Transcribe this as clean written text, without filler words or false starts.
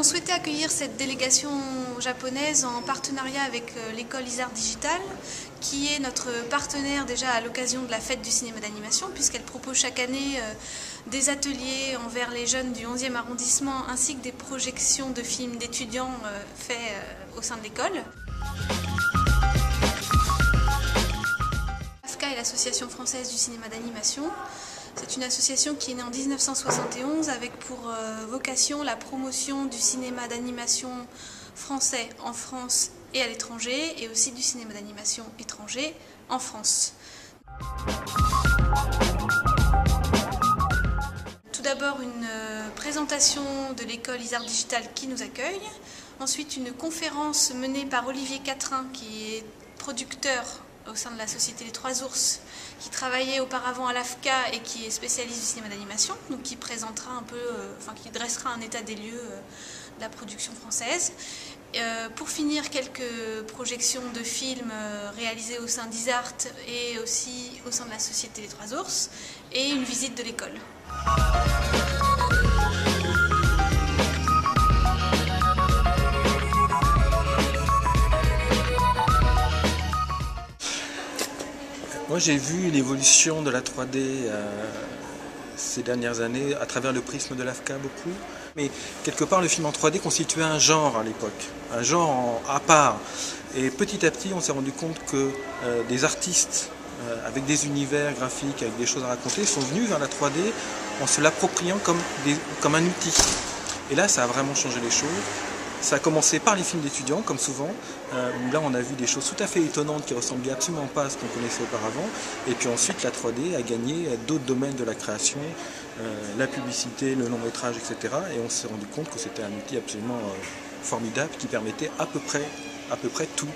souhaité accueillir cette délégation japonaise en partenariat avec l'école Isart Digital, qui est notre partenaire déjà à l'occasion de la fête du cinéma d'animation, puisqu'elle propose chaque année des ateliers envers les jeunes du 11e arrondissement, ainsi que des projections de films d'étudiants faits au sein de l'école. l'AFCA est l'Association française du cinéma d'animation. C'est une association qui est née en 1971 avec pour vocation la promotion du cinéma d'animation français en France et à l'étranger, et aussi du cinéma d'animation étranger en France. Tout d'abord une présentation de l'école Isart Digital qui nous accueille, ensuite une conférence menée par Olivier Catrin qui est producteur au sein de la société Les Trois Ours, qui travaillait auparavant à l'AFCA et qui est spécialiste du cinéma d'animation, donc qui présentera un peu, qui dressera un état des lieux de la production française. Pour finir, quelques projections de films réalisés au sein d'Isart et aussi au sein de la société Les Trois Ours, et une visite de l'école. Moi j'ai vu l'évolution de la 3D ces dernières années à travers le prisme de l'AFCA beaucoup. Mais quelque part le film en 3D constituait un genre à l'époque, un genre à part. Et petit à petit on s'est rendu compte que des artistes avec des univers graphiques, avec des choses à raconter, sont venus vers la 3D en se l'appropriant comme un outil. Et là ça a vraiment changé les choses. Ça a commencé par les films d'étudiants, comme souvent, où là on a vu des choses tout à fait étonnantes qui ne ressemblaient absolument pas à ce qu'on connaissait auparavant. Et puis ensuite la 3D a gagné d'autres domaines de la création, la publicité, le long métrage, etc. Et on s'est rendu compte que c'était un outil absolument formidable qui permettait à peu près tout.